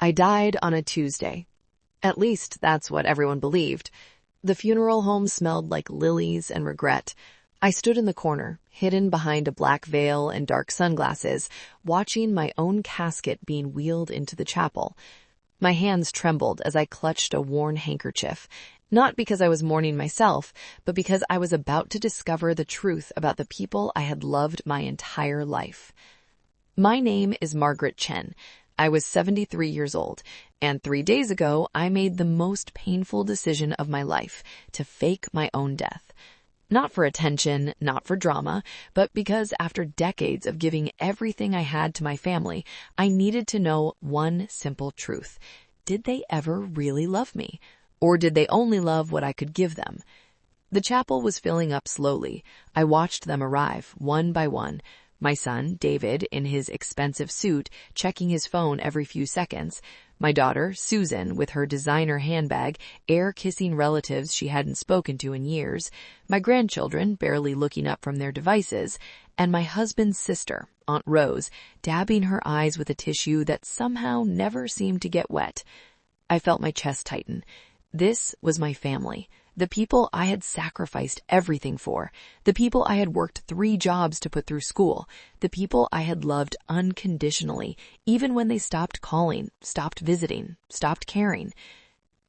I died on a Tuesday. At least that's what everyone believed. The funeral home smelled like lilies and regret. I stood in the corner, hidden behind a black veil and dark sunglasses, watching my own casket being wheeled into the chapel. My hands trembled as I clutched a worn handkerchief, not because I was mourning myself, but because I was about to discover the truth about the people I had loved my entire life. My name is Margaret Chen. I was 73 years old, and 3 days ago, I made the most painful decision of my life, to fake my own death. Not for attention, not for drama, but because after decades of giving everything I had to my family, I needed to know one simple truth. Did they ever really love me? Or did they only love what I could give them? The chapel was filling up slowly. I watched them arrive, one by one. My son, David, in his expensive suit, checking his phone every few seconds. My daughter, Susan, with her designer handbag, air-kissing relatives she hadn't spoken to in years. My grandchildren, barely looking up from their devices. And my husband's sister, Aunt Rose, dabbing her eyes with a tissue that somehow never seemed to get wet. I felt my chest tighten. This was my family. The people I had sacrificed everything for, the people I had worked 3 jobs to put through school, the people I had loved unconditionally, even when they stopped calling, stopped visiting, stopped caring.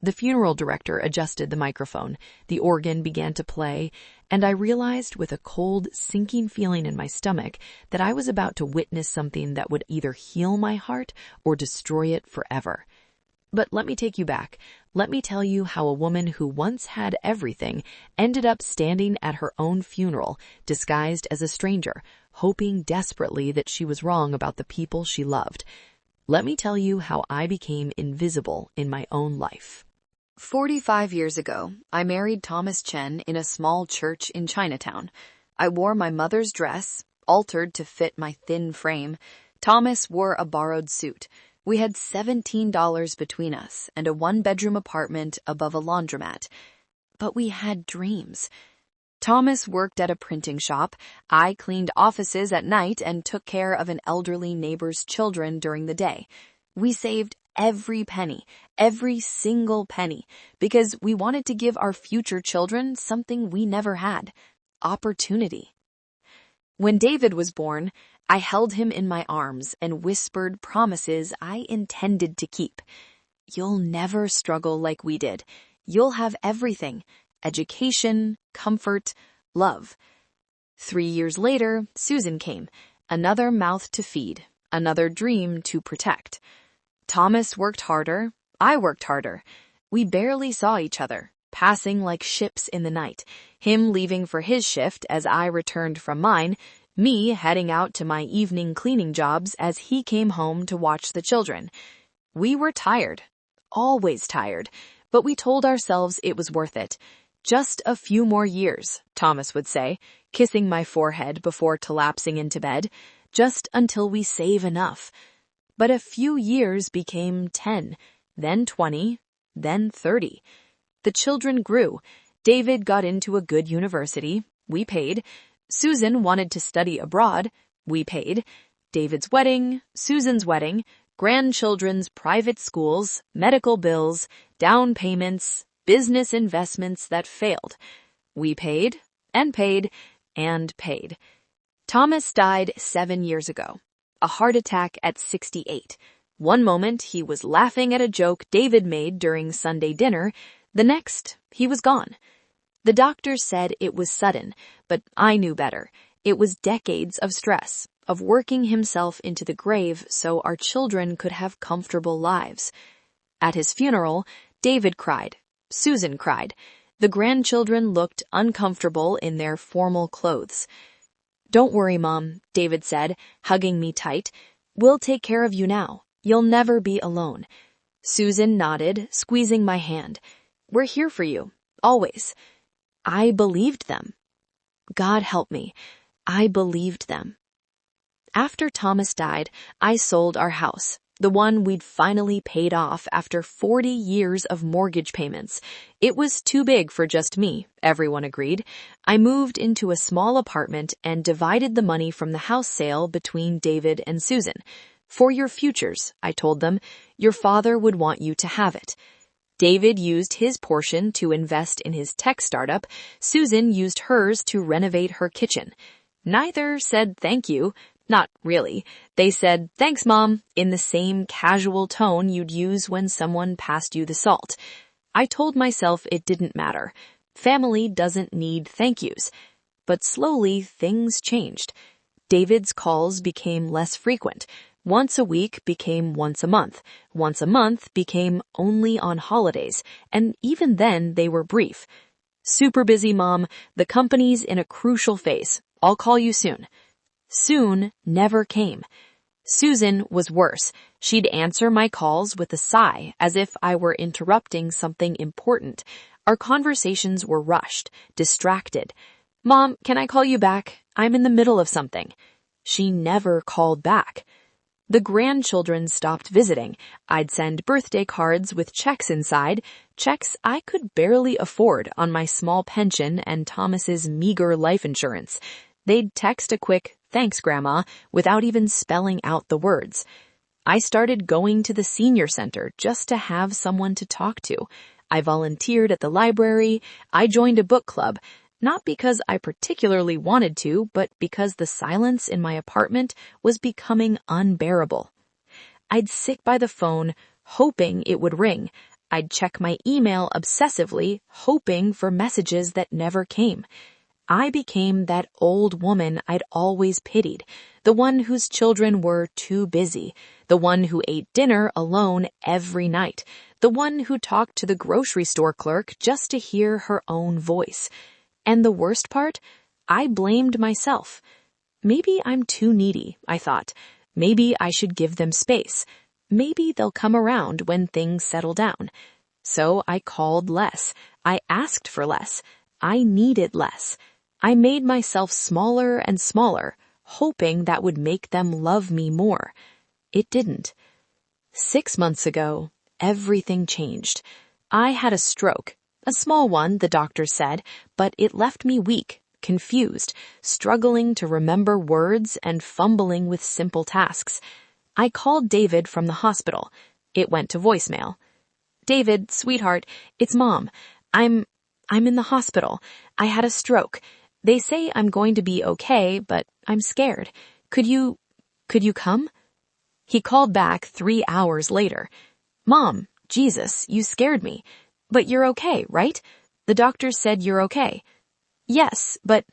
The funeral director adjusted the microphone, the organ began to play, and I realized with a cold, sinking feeling in my stomach that I was about to witness something that would either heal my heart or destroy it forever. But let me take you back. Let me tell you how a woman who once had everything ended up standing at her own funeral, disguised as a stranger, hoping desperately that she was wrong about the people she loved. Let me tell you how I became invisible in my own life. 45 years ago, I married Thomas Chen in a small church in Chinatown. I wore my mother's dress, altered to fit my thin frame. Thomas wore a borrowed suit. We had $17 between us and a 1-bedroom apartment above a laundromat. But we had dreams. Thomas worked at a printing shop. I cleaned offices at night and took care of an elderly neighbor's children during the day. We saved every penny, every single penny, because we wanted to give our future children something we never had: opportunity. When David was born, I held him in my arms and whispered promises I intended to keep. You'll never struggle like we did. You'll have everything: education, comfort, love. 3 years later, Susan came, another mouth to feed, another dream to protect. Thomas worked harder. I worked harder. We barely saw each other, passing like ships in the night, him leaving for his shift as I returned from mine, me heading out to my evening cleaning jobs as he came home to watch the children. We were tired, always tired, but we told ourselves it was worth it. Just a few more years, Thomas would say, kissing my forehead before collapsing into bed, just until we save enough. But a few years became 10, then 20, then 30. The children grew. David got into a good university. We paid. Susan wanted to study abroad. We paid. David's wedding, Susan's wedding, grandchildren's private schools, medical bills, down payments, business investments that failed. We paid, and paid, and paid. Thomas died 7 years ago. A heart attack at 68. One moment he was laughing at a joke David made during Sunday dinner. The next, he was gone. The doctors said it was sudden, but I knew better. It was decades of stress, of working himself into the grave so our children could have comfortable lives. At his funeral, David cried. Susan cried. The grandchildren looked uncomfortable in their formal clothes. "Don't worry, Mom," David said, hugging me tight. "We'll take care of you now. You'll never be alone." Susan nodded, squeezing my hand. "We're here for you, always." I believed them. God help me. I believed them. After Thomas died, I sold our house, the one we'd finally paid off after 40 years of mortgage payments. It was too big for just me, everyone agreed. I moved into a small apartment and divided the money from the house sale between David and Susan. For your futures, I told them. Your father would want you to have it. David used his portion to invest in his tech startup. Susan used hers to renovate her kitchen. Neither said thank you. Not really. They said, thanks, Mom, in the same casual tone you'd use when someone passed you the salt. I told myself it didn't matter. Family doesn't need thank yous. But slowly, things changed. David's calls became less frequent. Once a week became once a month. Once a month became only on holidays. And even then, they were brief. Super busy, Mom. The company's in a crucial phase. I'll call you soon. Soon never came. Susan was worse. She'd answer my calls with a sigh, as if I were interrupting something important. Our conversations were rushed, distracted. Mom, can I call you back? I'm in the middle of something. She never called back. The grandchildren stopped visiting. I'd send birthday cards with checks inside, checks I could barely afford on my small pension and Thomas's meager life insurance. They'd text a quick, thanks, Grandma, without even spelling out the words. I started going to the senior center just to have someone to talk to. I volunteered at the library. I joined a book club, not because I particularly wanted to, but because the silence in my apartment was becoming unbearable. I'd sit by the phone, hoping it would ring. I'd check my email obsessively, hoping for messages that never came. I became that old woman I'd always pitied, the one whose children were too busy, the one who ate dinner alone every night, the one who talked to the grocery store clerk just to hear her own voice. And the worst part, I blamed myself. Maybe I'm too needy, I thought. Maybe I should give them space. Maybe they'll come around when things settle down. So I called less. I asked for less. I needed less. I made myself smaller and smaller, hoping that would make them love me more. It didn't. 6 months ago, everything changed. I had a stroke. A small one, the doctor said, but it left me weak, confused, struggling to remember words and fumbling with simple tasks. I called David from the hospital. It went to voicemail. David, sweetheart, it's Mom. I'm in the hospital. I had a stroke. They say I'm going to be okay, but I'm scared. Could you come? He called back 3 hours later. Mom, Jesus, you scared me. But you're okay, right? The doctor said you're okay. Yes, but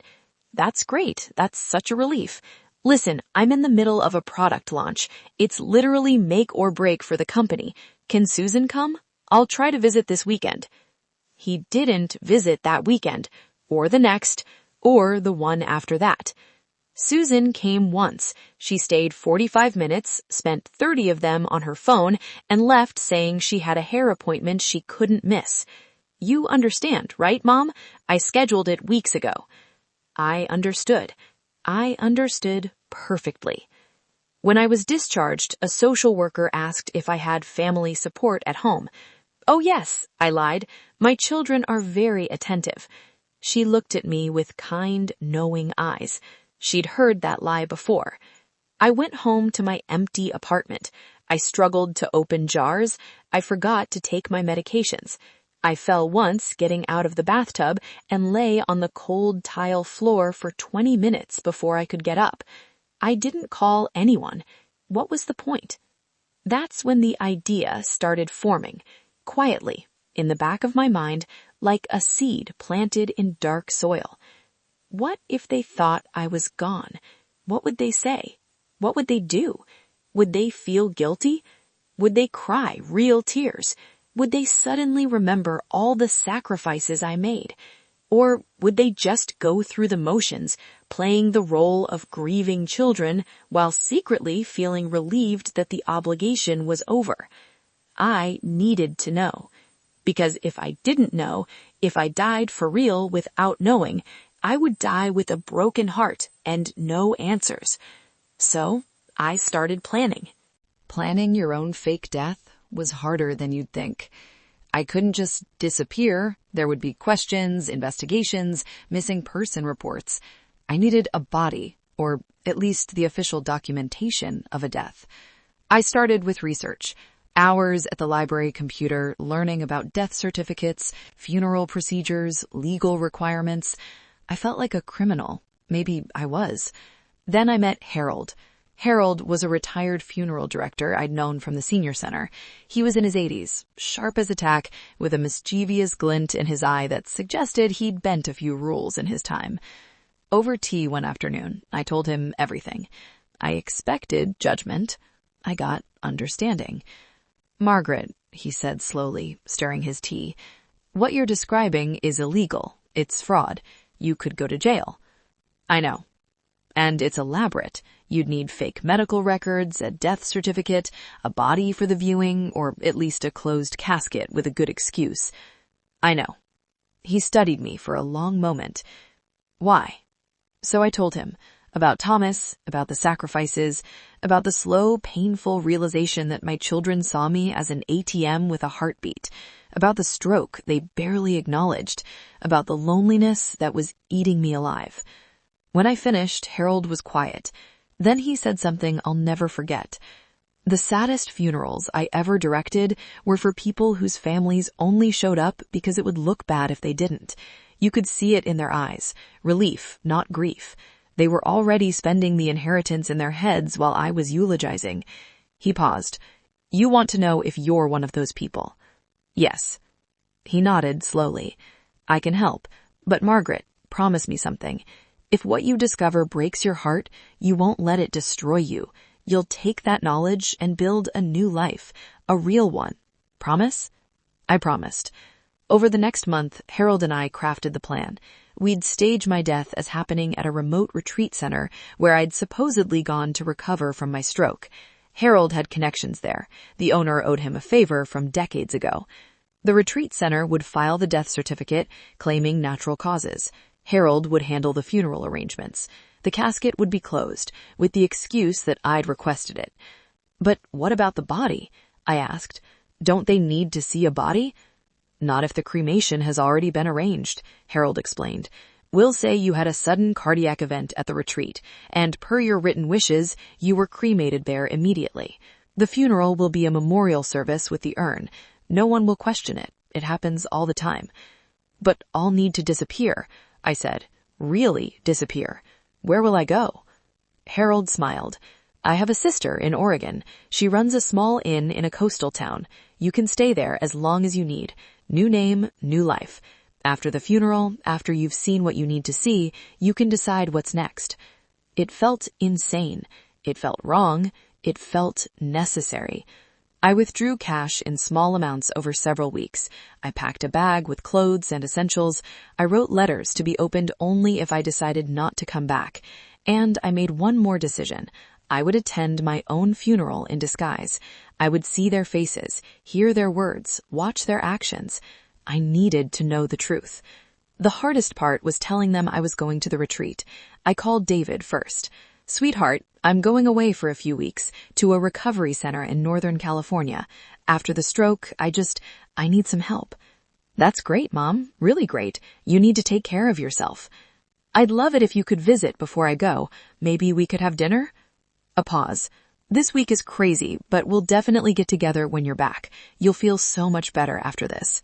that's great. That's such a relief. Listen, I'm in the middle of a product launch. It's literally make or break for the company. Can Susan come? I'll try to visit this weekend. He didn't visit that weekend, or the next, or the one after that. Susan came once. She stayed 45 minutes, spent 30 of them on her phone, and left saying she had a hair appointment she couldn't miss. You understand, right, Mom? I scheduled it weeks ago. I understood. I understood perfectly. When I was discharged, a social worker asked if I had family support at home. Oh yes, I lied. My children are very attentive. She looked at me with kind, knowing eyes. She'd heard that lie before. I went home to my empty apartment. I struggled to open jars. I forgot to take my medications. I fell once getting out of the bathtub and lay on the cold tile floor for 20 minutes before I could get up. I didn't call anyone. What was the point? That's when the idea started forming, quietly, in the back of my mind, like a seed planted in dark soil. What if they thought I was gone? What would they say? What would they do? Would they feel guilty? Would they cry real tears? Would they suddenly remember all the sacrifices I made? Or would they just go through the motions, playing the role of grieving children while secretly feeling relieved that the obligation was over? I needed to know. Because if I didn't know, if I died for real without knowing, I would die with a broken heart and no answers. So I started planning. Planning your own fake death was harder than you'd think. I couldn't just disappear. There would be questions, investigations, missing person reports. I needed a body, or at least the official documentation of a death. I started with research. Hours at the library computer, learning about death certificates, funeral procedures, legal requirements. I felt like a criminal. Maybe I was. Then I met Harold. Harold was a retired funeral director I'd known from the senior center. He was in his 80s, sharp as a tack, with a mischievous glint in his eye that suggested he'd bent a few rules in his time. Over tea one afternoon, I told him everything. I expected judgment. I got understanding. "Margaret," he said slowly, stirring his tea, "what you're describing is illegal. It's fraud. You could go to jail." "I know. And it's elaborate. You'd need fake medical records, a death certificate, a body for the viewing, or at least a closed casket with a good excuse." "I know." He studied me for a long moment. "Why?" So I told him about Thomas, about the sacrifices, about the slow, painful realization that my children saw me as an ATM with a heartbeat, about the stroke they barely acknowledged, about the loneliness that was eating me alive. When I finished, Harold was quiet. Then he said something I'll never forget. "The saddest funerals I ever directed were for people whose families only showed up because it would look bad if they didn't. You could see it in their eyes. Relief, not grief. They were already spending the inheritance in their heads while I was eulogizing." He paused. "You want to know if you're one of those people?" "Yes." He nodded slowly. "I can help. But Margaret, promise me something. If what you discover breaks your heart, you won't let it destroy you. You'll take that knowledge and build a new life, a real one. Promise?" I promised. Over the next month, Harold and I crafted the plan. We'd stage my death as happening at a remote retreat center where I'd supposedly gone to recover from my stroke. Harold had connections there. The owner owed him a favor from decades ago. The retreat center would file the death certificate claiming natural causes. Harold would handle the funeral arrangements. The casket would be closed, with the excuse that I'd requested it. "But what about the body?" I asked. "Don't they need to see a body?" "Not if the cremation has already been arranged," Harold explained. "We'll say you had a sudden cardiac event at the retreat, and per your written wishes, you were cremated there immediately. The funeral will be a memorial service with the urn. No one will question it. It happens all the time." "But I'll need to disappear," I said. "Really disappear. Where will I go?" Harold smiled. "I have a sister in Oregon. She runs a small inn in a coastal town. You can stay there as long as you need. New name, new life. After the funeral, after you've seen what you need to see, you can decide what's next." It felt insane. It felt wrong. It felt necessary. I withdrew cash in small amounts over several weeks. I packed a bag with clothes and essentials. I wrote letters to be opened only if I decided not to come back. And I made one more decision. I would attend my own funeral in disguise. I would see their faces, hear their words, watch their actions. I needed to know the truth. The hardest part was telling them I was going to the retreat. I called David first. "Sweetheart, I'm going away for a few weeks to a recovery center in Northern California. After the stroke, I need some help." "That's great, Mom. Really great. You need to take care of yourself." "I'd love it if you could visit before I go. Maybe we could have dinner?" A pause. "This week is crazy, but we'll definitely get together when you're back. You'll feel so much better after this."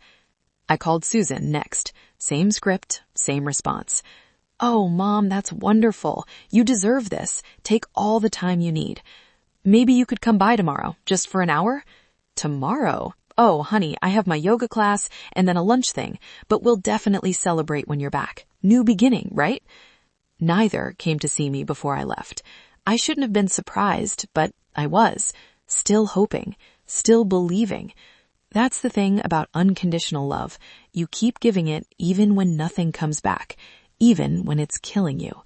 I called Susan next. Same script, same response. "Oh, Mom, that's wonderful. You deserve this. Take all the time you need. Maybe you could come by tomorrow, just for an hour?" "Tomorrow? Oh, honey, I have my yoga class and then a lunch thing, but we'll definitely celebrate when you're back. New beginning, right?" Neither came to see me before I left. I shouldn't have been surprised, but I was. Still hoping. Still believing. That's the thing about unconditional love. You keep giving it even when nothing comes back. Even when it's killing you.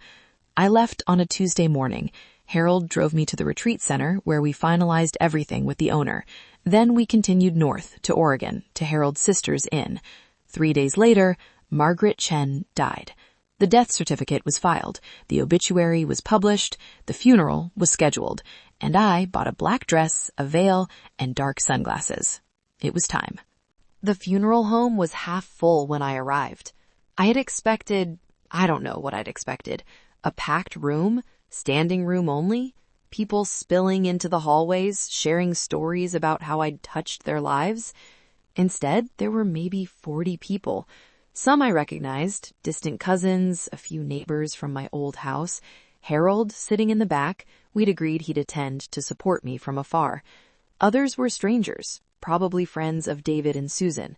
I left on a Tuesday morning. Harold drove me to the retreat center where we finalized everything with the owner. Then we continued north to Oregon to Harold's sister's inn. 3 days later, Margaret Chen died. The death certificate was filed, the obituary was published, the funeral was scheduled, and I bought a black dress, a veil, and dark sunglasses. It was time. The funeral home was half full when I arrived. I had expected, I don't know what I'd expected, a packed room, standing room only. people spilling into the hallways, sharing stories about how I'd touched their lives. Instead, there were maybe 40 people. Some I recognized, distant cousins, a few neighbors from my old house. Harold, sitting in the back, we'd agreed he'd attend to support me from afar. Others were strangers, probably friends of David and Susan.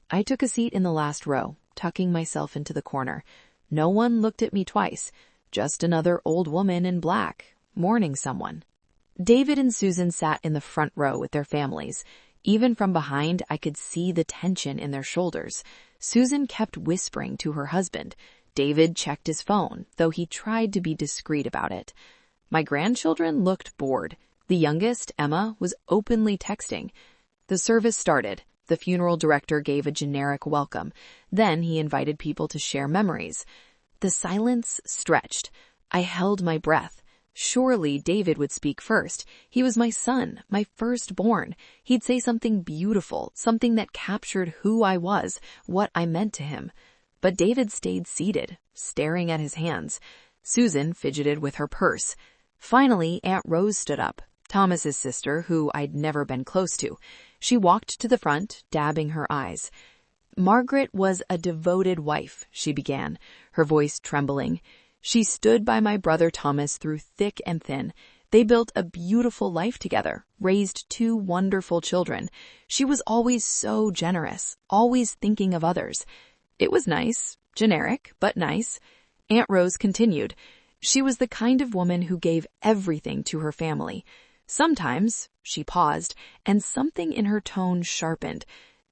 I took a seat in the last row, tucking myself into the corner. No one looked at me twice, just another old woman in black, mourning someone. David and Susan sat in the front row with their families. Even from behind, I could see the tension in their shoulders. Susan kept whispering to her husband. David checked his phone, though he tried to be discreet about it. My grandchildren looked bored. The youngest, Emma, was openly texting. The service started. The funeral director gave a generic welcome. Then he invited people to share memories. The silence stretched. I held my breath. Surely David would speak first. He was my son, my firstborn. He'd say something beautiful, something that captured who I was, what I meant to him. But David stayed seated, staring at his hands. Susan fidgeted with her purse. Finally, Aunt Rose stood up, Thomas's sister, who I'd never been close to. She walked to the front, dabbing her eyes. Margaret was a devoted wife, she began, her voice trembling. She stood by my brother Thomas through thick and thin. They built a beautiful life together, raised 2 wonderful children. She was always so generous, always thinking of others. It was nice, generic, but nice. Aunt Rose continued. She was the kind of woman who gave everything to her family. Sometimes, she paused, and something in her tone sharpened.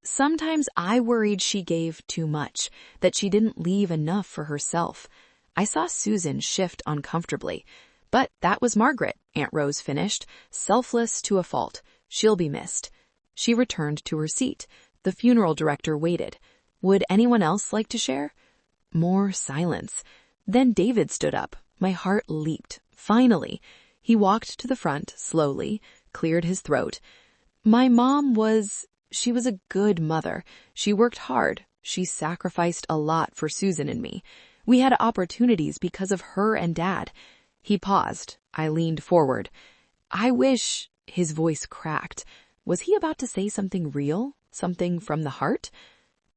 Sometimes I worried she gave too much, that she didn't leave enough for herself. I saw Susan shift uncomfortably. But that was Margaret, Aunt Rose finished, selfless to a fault. She'll be missed. She returned to her seat. The funeral director waited. Would anyone else like to share? More silence. Then David stood up. My heart leaped. Finally. He walked to the front, slowly, cleared his throat. My mom she was a good mother. She worked hard. She sacrificed a lot for Susan and me. We had opportunities because of her and Dad. He paused. I leaned forward. I wish... His voice cracked. Was he about to say something real? Something from the heart?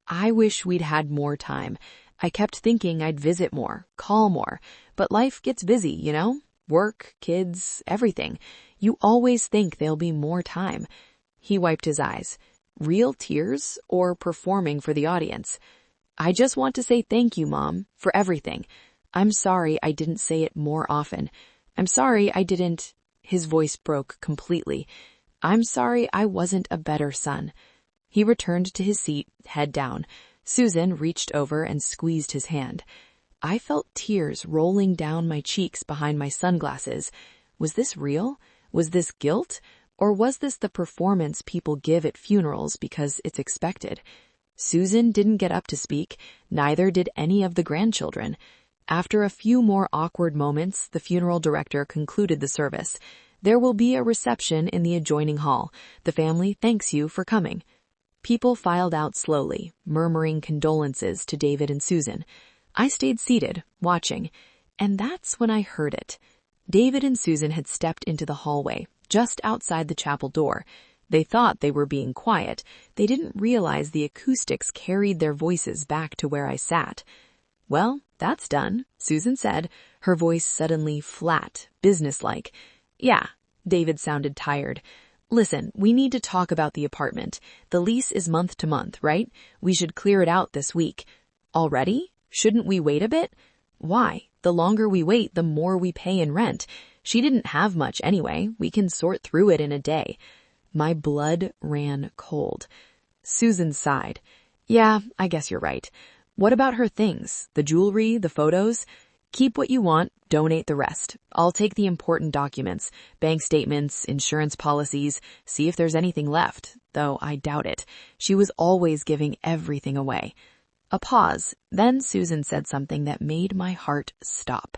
I wish we'd had more time. I kept thinking I'd visit more, call more. But life gets busy, you know? Work, kids, everything. You always think there'll be more time. He wiped his eyes. Real tears or performing for the audience? I just want to say thank you, Mom, for everything. I'm sorry I didn't say it more often. I'm sorry I didn't... His voice broke completely. I'm sorry I wasn't a better son. He returned to his seat, head down. Susan reached over and squeezed his hand. I felt tears rolling down my cheeks behind my sunglasses. Was this real? Was this guilt? Or was this the performance people give at funerals because it's expected? Susan didn't get up to speak, neither did any of the grandchildren. After a few more awkward moments, the funeral director concluded the service. There will be a reception in the adjoining hall. The family thanks you for coming. People filed out slowly, murmuring condolences to David and Susan. I stayed seated, watching, and that's when I heard it. David and Susan had stepped into the hallway, just outside the chapel door. They thought they were being quiet. They didn't realize the acoustics carried their voices back to where I sat. Well, that's done, Susan said, her voice suddenly flat, businesslike. Yeah, David sounded tired. Listen, we need to talk about the apartment. The lease is month to month, right? We should clear it out this week. Already? Shouldn't we wait a bit? Why? The longer we wait, the more we pay in rent. She didn't have much anyway. We can sort through it in a day. My blood ran cold. Susan sighed. Yeah, I guess you're right. What about her things? The jewelry, the photos? Keep what you want, donate the rest. I'll take the important documents, bank statements, insurance policies, see if there's anything left, though I doubt it. She was always giving everything away. A pause. Then Susan said something that made my heart stop.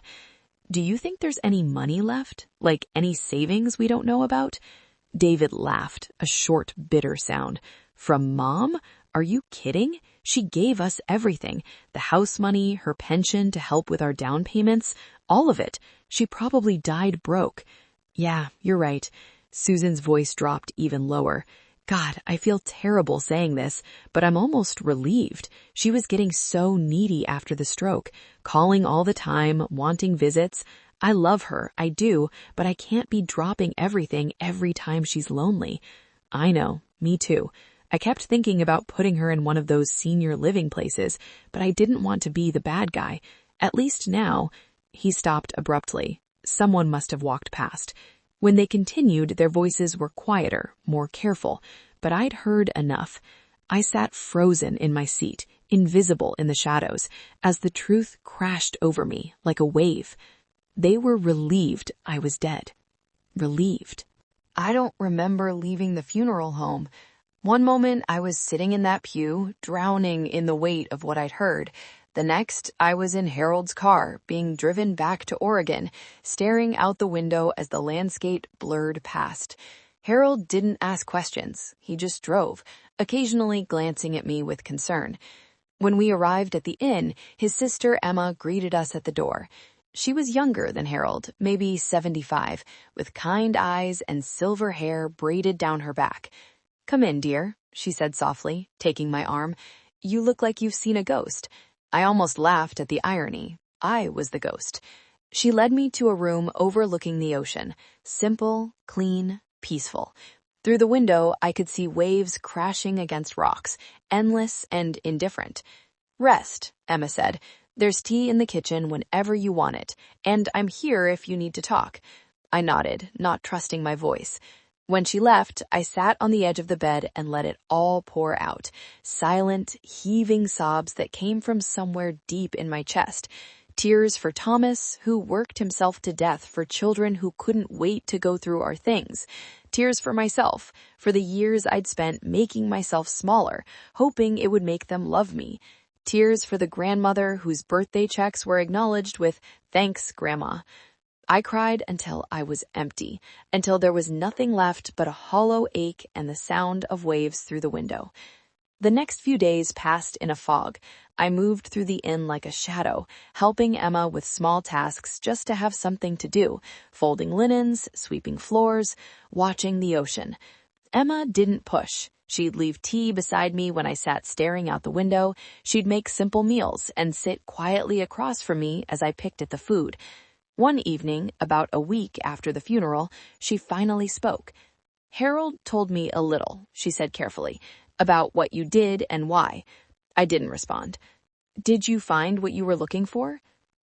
Do you think there's any money left? Like any savings we don't know about? David laughed, a short, bitter sound. From Mom? Are you kidding? She gave us everything. The house money, her pension to help with our down payments, all of it. She probably died broke. Yeah, you're right. Susan's voice dropped even lower. God, I feel terrible saying this, but I'm almost relieved. She was getting so needy after the stroke, calling all the time, wanting visits. I love her, I do, but I can't be dropping everything every time she's lonely. I know, me too. I kept thinking about putting her in one of those senior living places, but I didn't want to be the bad guy. At least now. He stopped abruptly. Someone must have walked past. When they continued, their voices were quieter, more careful, but I'd heard enough. I sat frozen in my seat, invisible in the shadows, as the truth crashed over me like a wave. They were relieved I was dead. Relieved. I don't remember leaving the funeral home. One moment I was sitting in that pew, drowning in the weight of what I'd heard. The next, I was in Harold's car, being driven back to Oregon, staring out the window as the landscape blurred past. Harold didn't ask questions. He just drove, occasionally glancing at me with concern. When we arrived at the inn, his sister Emma greeted us at the door. She was younger than Harold, maybe 75, with kind eyes and silver hair braided down her back. "Come in, dear," she said softly, taking my arm. "You look like you've seen a ghost." I almost laughed at the irony. I was the ghost. She led me to a room overlooking the ocean, simple, clean, peaceful. Through the window, I could see waves crashing against rocks, endless and indifferent. "Rest," Emma said. "There's tea in the kitchen whenever you want it, and I'm here if you need to talk." I nodded, not trusting my voice. When she left, I sat on the edge of the bed and let it all pour out. Silent, heaving sobs that came from somewhere deep in my chest. Tears for Thomas, who worked himself to death for children who couldn't wait to go through our things. Tears for myself, for the years I'd spent making myself smaller, hoping it would make them love me. Tears for the grandmother whose birthday checks were acknowledged with, "Thanks, Grandma." I cried until I was empty, until there was nothing left but a hollow ache and the sound of waves through the window. The next few days passed in a fog. I moved through the inn like a shadow, helping Emma with small tasks just to have something to do, folding linens, sweeping floors, watching the ocean. Emma didn't push. She'd leave tea beside me when I sat staring out the window. She'd make simple meals and sit quietly across from me as I picked at the food. One evening, about a week after the funeral, she finally spoke. "Harold told me a little," she said carefully, "about what you did and why." I didn't respond. "Did you find what you were looking for?"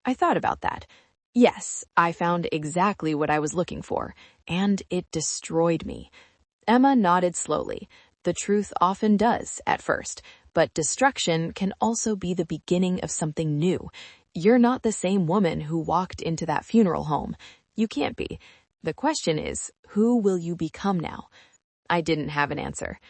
I thought about that. Yes, I found exactly what I was looking for, and it destroyed me. Emma nodded slowly. The truth often does at first, but destruction can also be the beginning of something new. You're not the same woman who walked into that funeral home. You can't be. The question is, who will you become now? I didn't have an answer.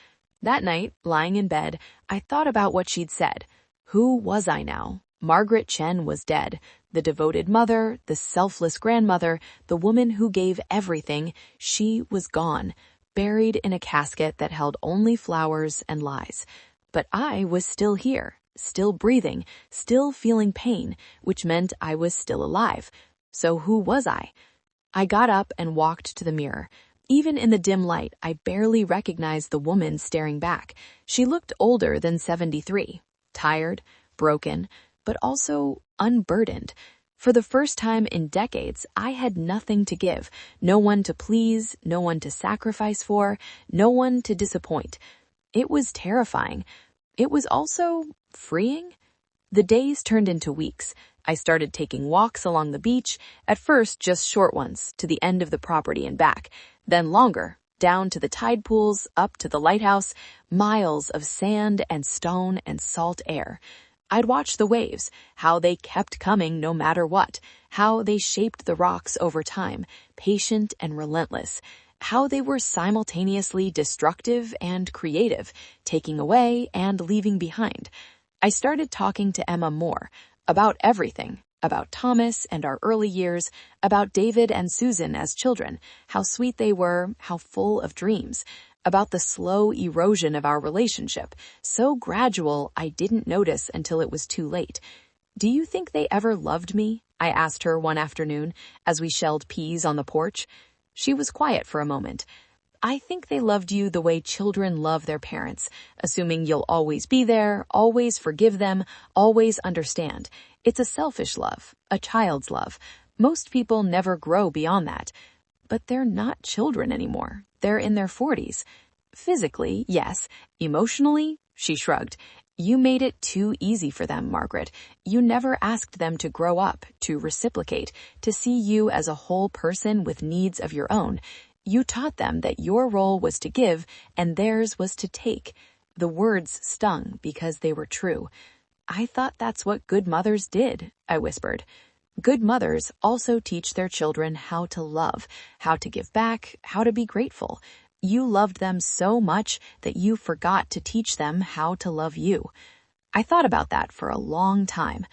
That night, lying in bed, I thought about what she'd said. Who was I now? Margaret Chen was dead. The devoted mother, the selfless grandmother, the woman who gave everything, she was gone, buried in a casket that held only flowers and lies. But I was still here. Still breathing, still feeling pain, which meant I was still alive. So who was I? I got up and walked to the mirror. Even in the dim light, I barely recognized the woman staring back. She looked older than 73, tired, broken, but also unburdened. For the first time in decades, I had nothing to give, no one to please, no one to sacrifice for, no one to disappoint. It was terrifying. It was also freeing. The days turned into weeks. I started taking walks along the beach, at first just short ones, to the end of the property and back, then longer, down to the tide pools, up to the lighthouse, miles of sand and stone and salt air. I'd watch the waves, how they kept coming no matter what, how they shaped the rocks over time, patient and relentless, how they were simultaneously destructive and creative, taking away and leaving behind. I started talking to Emma more, about everything, about Thomas and our early years, about David and Susan as children, how sweet they were, how full of dreams, about the slow erosion of our relationship, so gradual I didn't notice until it was too late. "Do you think they ever loved me?" I asked her one afternoon as we shelled peas on the porch. She was quiet for a moment. I think they loved you the way children love their parents, assuming you'll always be there, always forgive them, always understand. It's a selfish love, a child's love. Most people never grow beyond that. But they're not children anymore. They're in their 40s. Physically, yes. Emotionally, she shrugged. You made it too easy for them, Margaret. You never asked them to grow up, to reciprocate, to see you as a whole person with needs of your own. You taught them that your role was to give and theirs was to take. The words stung because they were true. I thought that's what good mothers did, I whispered. Good mothers also teach their children how to love, how to give back, how to be grateful. You loved them so much that you forgot to teach them how to love you. I thought about that for a long time.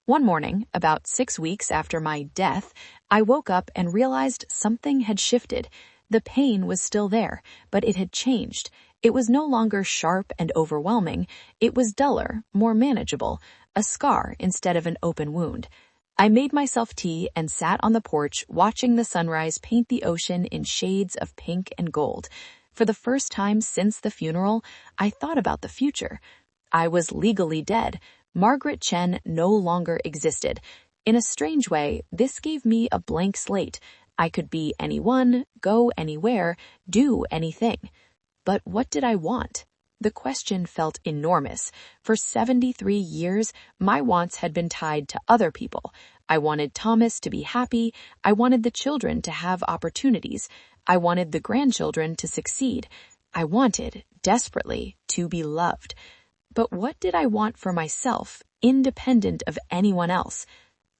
One morning, about 6 weeks after my death, I woke up and realized something had shifted. The pain was still there, but it had changed. It was no longer sharp and overwhelming. It was duller, more manageable, a scar instead of an open wound. I made myself tea and sat on the porch watching the sunrise paint the ocean in shades of pink and gold. For the first time since the funeral, I thought about the future. I was legally dead. Margaret Chen no longer existed. In a strange way, this gave me a blank slate. I could be anyone, go anywhere, do anything. But what did I want? The question felt enormous. For 73 years, my wants had been tied to other people. I wanted Thomas to be happy. I wanted the children to have opportunities. I wanted the grandchildren to succeed. I wanted, desperately, to be loved. But what did I want for myself, independent of anyone else?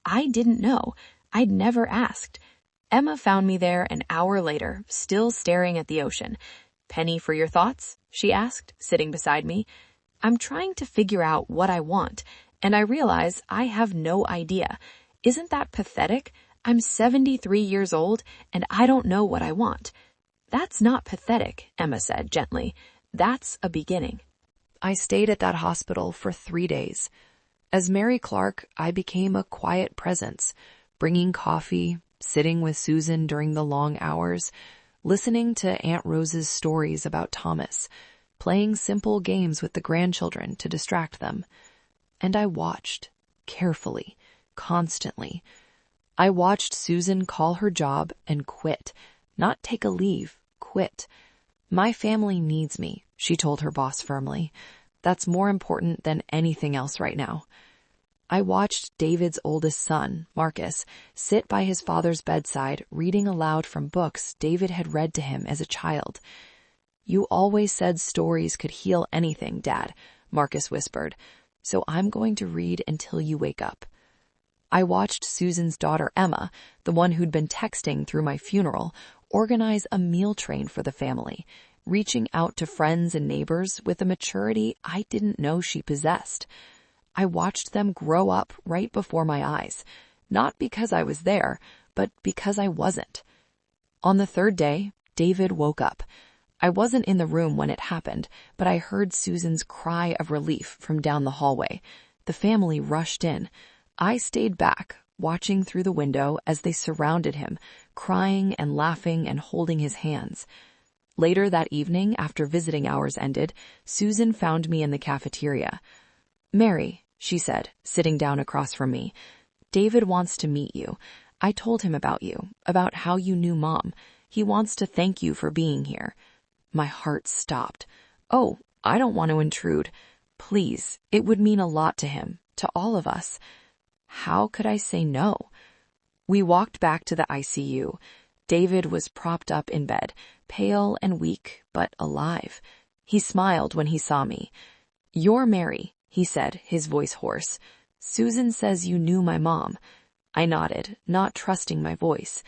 I didn't know. I'd never asked. Emma found me there an hour later, still staring at the ocean. "Penny for your thoughts?" she asked, sitting beside me. I'm trying to figure out what I want, and I realize I have no idea. Isn't that pathetic? I'm 73 years old, and I don't know what I want. That's not pathetic, Emma said gently. That's a beginning. I stayed at that hospital for 3 days. As Mary Clark, I became a quiet presence, bringing coffee, sitting with Susan during the long hours, listening to Aunt Rose's stories about Thomas, playing simple games with the grandchildren to distract them. And I watched, carefully, constantly. I watched Susan call her job and quit, not take a leave, quit. "My family needs me," she told her boss firmly. "That's more important than anything else right now." I watched David's oldest son, Marcus, sit by his father's bedside reading aloud from books David had read to him as a child. "You always said stories could heal anything, Dad," Marcus whispered, "so I'm going to read until you wake up." I watched Susan's daughter Emma, the one who'd been texting through my funeral, organize a meal train for the family, reaching out to friends and neighbors with a maturity I didn't know she possessed. I watched them grow up right before my eyes, not because I was there, but because I wasn't. On the third day, David woke up. I wasn't in the room when it happened, but I heard Susan's cry of relief from down the hallway. The family rushed in. I stayed back, watching through the window as they surrounded him, crying and laughing and holding his hands. Later that evening, after visiting hours ended, Susan found me in the cafeteria. "Mary," she said, sitting down across from me, "David wants to meet you. I told him about you, about how you knew Mom. He wants to thank you for being here." My heart stopped. "Oh, I don't want to intrude. Please, it would mean a lot to him, to all of us." How could I say no? We walked back to the ICU. David was propped up in bed, pale and weak, but alive. He smiled when he saw me. "You're Mary," he said, his voice hoarse. "Susan says you knew my mom." I nodded, not trusting my voice.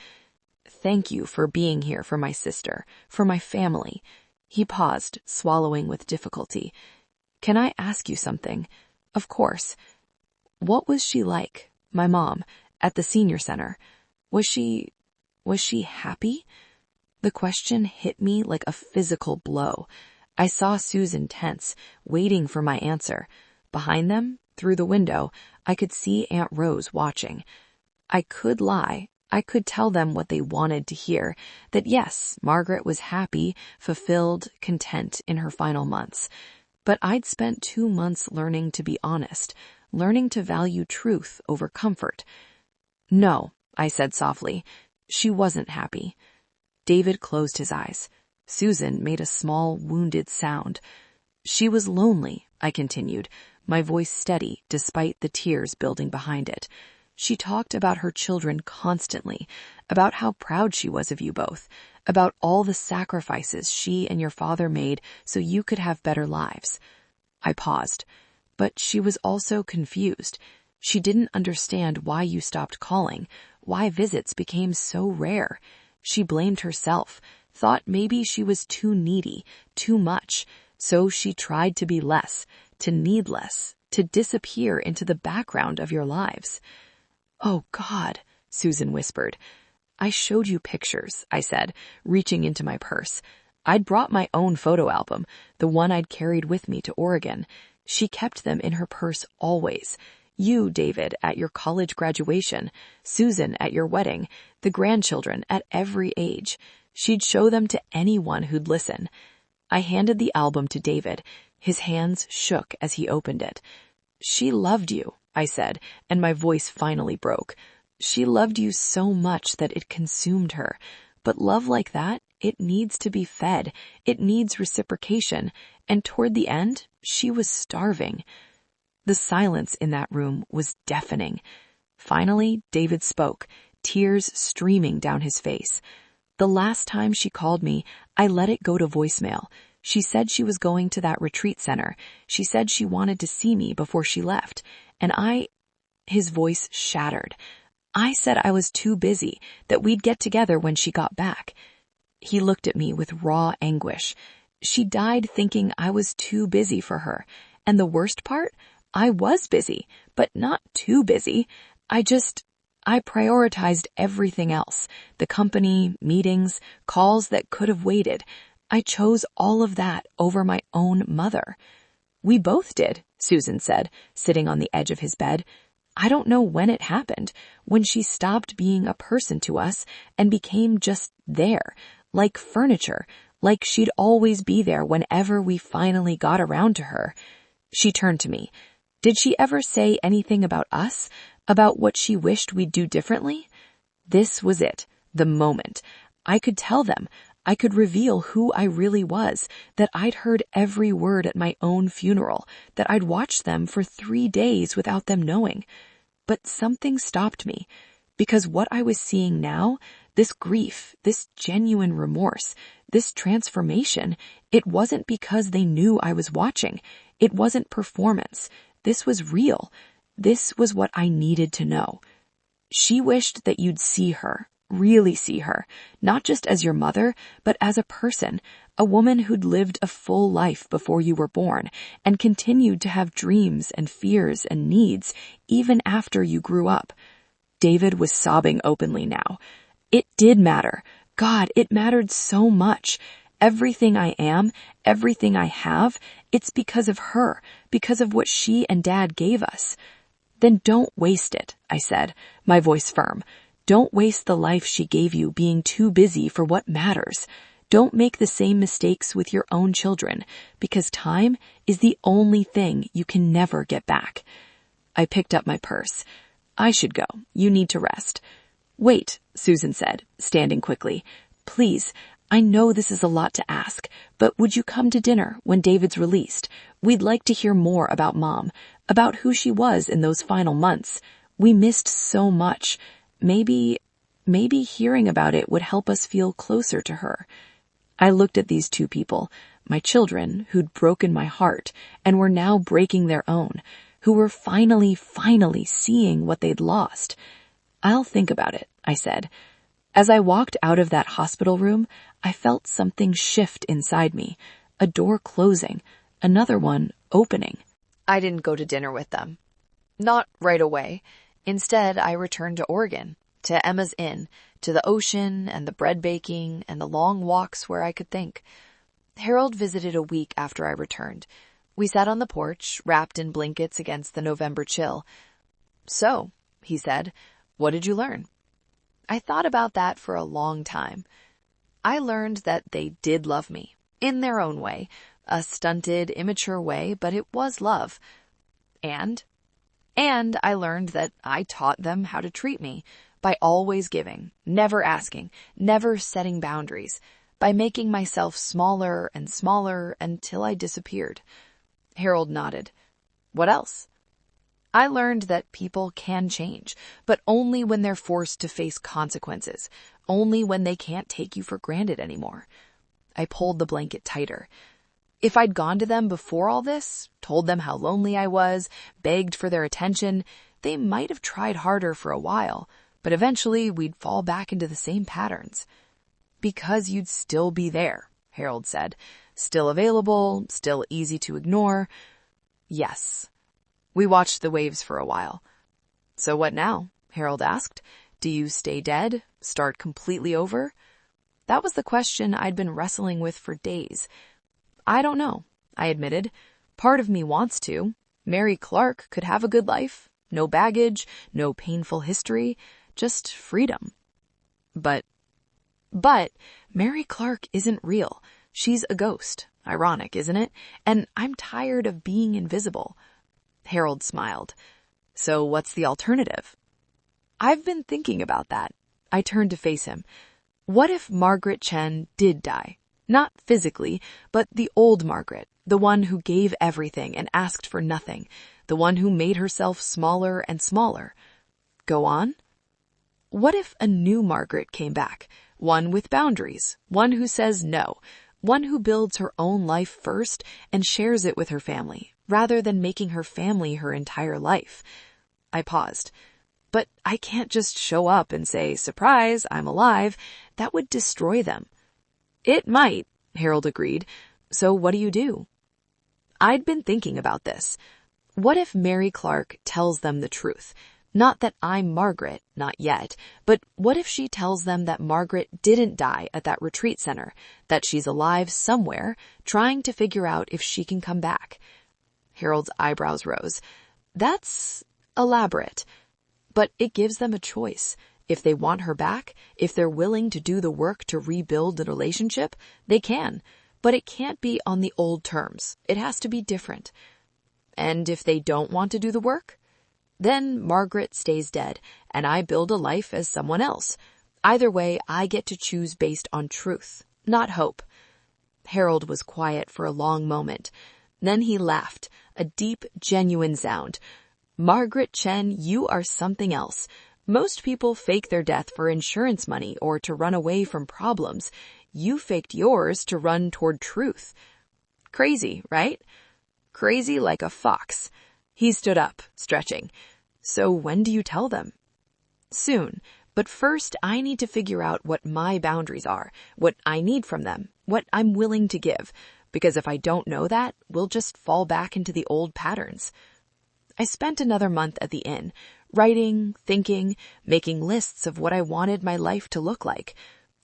"Thank you for being here for my sister, for my family." He paused, swallowing with difficulty. "Can I ask you something?" "Of course." "What was she like, my mom, at the senior center? Was she happy?" The question hit me like a physical blow. I saw Susan tense, waiting for my answer. Behind them, through the window, I could see Aunt Rose watching. I could lie. I could tell them what they wanted to hear, that yes, Margaret was happy, fulfilled, content in her final months. But I'd spent 2 months learning to be honest, learning to value truth over comfort. No, I said softly. She wasn't happy. David closed his eyes. Susan made a small, wounded sound. She was lonely, I continued, my voice steady despite the tears building behind it. She talked about her children constantly, about how proud she was of you both, about all the sacrifices she and your father made so you could have better lives. I paused, but she was also confused. She didn't understand why you stopped calling, why visits became so rare. She blamed herself, thought maybe she was too needy, too much, so she tried to be less, to need less, to disappear into the background of your lives. Oh, God, Susan whispered. I showed you pictures, I said, reaching into my purse. I'd brought my own photo album, the one I'd carried with me to Oregon. She kept them in her purse always. You, David, at your college graduation, Susan at your wedding, the grandchildren at every age. She'd show them to anyone who'd listen. I handed the album to David. His hands shook as he opened it. She loved you, I said, and my voice finally broke. She loved you so much that it consumed her. But love like that, it needs to be fed. It needs reciprocation. And toward the end, she was starving. The silence in that room was deafening. Finally, David spoke, tears streaming down his face. The last time she called me, I let it go to voicemail. She said she was going to that retreat center. She said she wanted to see me before she left. And his voice shattered. I said I was too busy, that we'd get together when she got back. He looked at me with raw anguish. She died thinking I was too busy for her. And the worst part? I was busy, but not too busy. I prioritized everything else. The company, meetings, calls that could have waited. I chose all of that over my own mother. We both did, Susan said, sitting on the edge of his bed. I don't know when it happened, when she stopped being a person to us and became just there, like furniture, like she'd always be there whenever we finally got around to her. She turned to me. Did she ever say anything about us? About what she wished we'd do differently? This was it, the moment. I could tell them. I could reveal who I really was, that I'd heard every word at my own funeral, that I'd watched them for 3 days without them knowing. But something stopped me, because what I was seeing now, this grief, this genuine remorse, this transformation, it wasn't because they knew I was watching. It wasn't performance. This was real. This was what I needed to know. She wished that you'd see her, really see her, not just as your mother, but as a person, a woman who'd lived a full life before you were born and continued to have dreams and fears and needs even after you grew up. David was sobbing openly now. It did matter. God, it mattered so much. Everything I am, everything I have, it's because of her, because of what she and Dad gave us. Then don't waste it, I said, my voice firm. Don't waste the life she gave you being too busy for what matters. Don't make the same mistakes with your own children, because time is the only thing you can never get back. I picked up my purse. I should go. You need to rest. Wait, Susan said, standing quickly. Please, I know this is a lot to ask, but would you come to dinner when David's released? We'd like to hear more about Mom, about who she was in those final months. We missed so much. Maybe hearing about it would help us feel closer to her. I looked at these 2 people, my children, who'd broken my heart and were now breaking their own, who were finally seeing what they'd lost. I'll think about it, I said. As I walked out of that hospital room, I felt something shift inside me, a door closing, another one opening. I didn't go to dinner with them. Not right away. Instead, I returned to Oregon, to Emma's Inn, to the ocean and the bread baking and the long walks where I could think. Harold visited a week after I returned. We sat on the porch, wrapped in blankets against the November chill. So, he said, what did you learn? I thought about that for a long time. I learned that they did love me, in their own way, a stunted, immature way, but it was love. And I learned that I taught them how to treat me by always giving, never asking, never setting boundaries, by making myself smaller and smaller until I disappeared. Harold nodded. What else? I learned that people can change, but only when they're forced to face consequences, only when they can't take you for granted anymore. I pulled the blanket tighter. If I'd gone to them before all this, told them how lonely I was, begged for their attention, they might have tried harder for a while, but eventually we'd fall back into the same patterns. Because you'd still be there, Harold said. Still available, still easy to ignore. Yes. We watched the waves for a while. So what now? Harold asked. Do you stay dead? Start completely over? That was the question I'd been wrestling with for days. I don't know, I admitted. Part of me wants to. Mary Clark could have a good life. No baggage, no painful history, just freedom. But Mary Clark isn't real. She's a ghost. Ironic, isn't it? And I'm tired of being invisible. Harold smiled. So what's the alternative? I've been thinking about that. I turned to face him. What if Margaret Chen did die? Not physically, but the old Margaret, the one who gave everything and asked for nothing, the one who made herself smaller and smaller. Go on? What if a new Margaret came back? One with boundaries, one who says no, one who builds her own life first and shares it with her family, rather than making her family her entire life. I paused. But I can't just show up and say, surprise, I'm alive. That would destroy them. It might, Harold agreed. So what do you do? I'd been thinking about this. What if Mary Clark tells them the truth? Not that I'm Margaret, not yet, but what if she tells them that Margaret didn't die at that retreat center, that she's alive somewhere, trying to figure out if she can come back? Harold's eyebrows rose. That's elaborate. But it gives them a choice. If they want her back, if they're willing to do the work to rebuild the relationship, they can. But it can't be on the old terms. It has to be different. And if they don't want to do the work? Then Margaret stays dead, and I build a life as someone else. Either way, I get to choose based on truth, not hope. Harold was quiet for a long moment. Then he laughed, a deep, genuine sound. Margaret Chen, you are something else. Most people fake their death for insurance money or to run away from problems. You faked yours to run toward truth. Crazy, right? Crazy like a fox. He stood up, stretching. So when do you tell them? Soon. But first, I need to figure out what my boundaries are, what I need from them, what I'm willing to give. Because if I don't know that, we'll just fall back into the old patterns. I spent another month at the inn, writing, thinking, making lists of what I wanted my life to look like.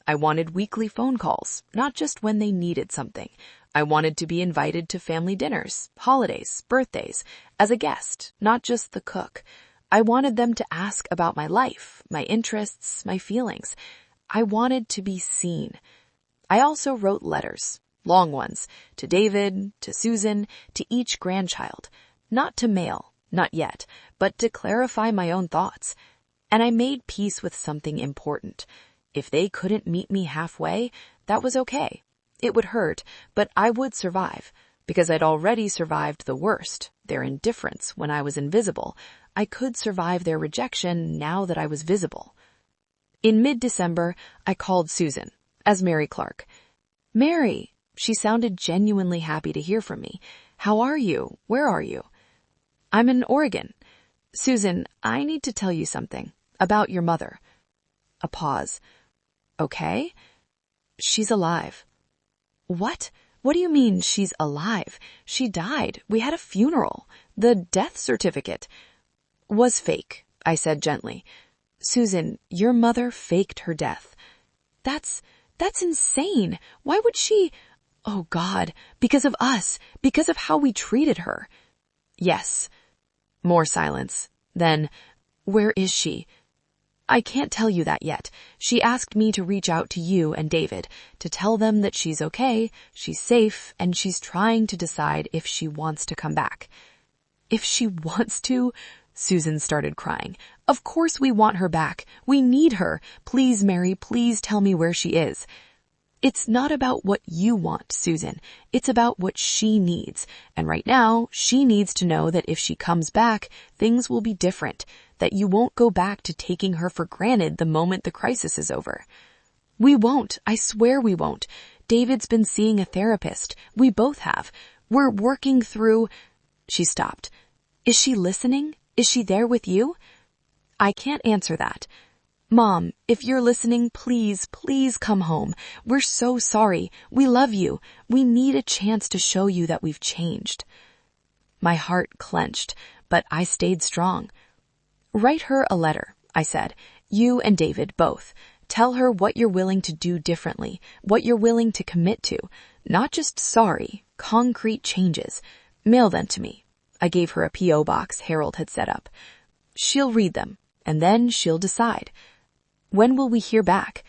I wanted weekly phone calls, not just when they needed something. I wanted to be invited to family dinners, holidays, birthdays, as a guest, not just the cook. I wanted them to ask about my life, my interests, my feelings. I wanted to be seen. I also wrote letters, long ones, to David, to Susan, to each grandchild. Not to mail, not yet, but to clarify my own thoughts. And I made peace with something important. If they couldn't meet me halfway, that was okay. It would hurt, but I would survive, because I'd already survived the worst, their indifference when I was invisible. I could survive their rejection now that I was visible. In mid-December, I called Susan, as Mary Clark. Mary, she sounded genuinely happy to hear from me. How are you? Where are you? I'm in Oregon. Susan, I need to tell you something about your mother. A pause. Okay? She's alive. What? What do you mean she's alive? She died. We had a funeral. The death certificate was fake, I said gently. Susan, your mother faked her death. That's insane. Why would she? Oh God, because of us, because of how we treated her. Yes. More silence. Then, where is she? I can't tell you that yet. She asked me to reach out to you and David, to tell them that she's okay, she's safe, and she's trying to decide if she wants to come back. If she wants to? Susan started crying. Of course we want her back. We need her. Please, Mary, please tell me where she is. It's not about what you want, Susan. It's about what she needs. And right now, she needs to know that if she comes back, things will be different, that you won't go back to taking her for granted the moment the crisis is over. We won't. I swear we won't. David's been seeing a therapist. We both have. We're working through... She stopped. Is she listening? Is she there with you? I can't answer that. Mom, if you're listening, please, please come home. We're so sorry. We love you. We need a chance to show you that we've changed. My heart clenched, but I stayed strong. Write her a letter, I said. You and David, both. Tell her what you're willing to do differently, what you're willing to commit to. Not just sorry, concrete changes. Mail them to me. I gave her a P.O. box Harold had set up. She'll read them, and then she'll decide. When will we hear back?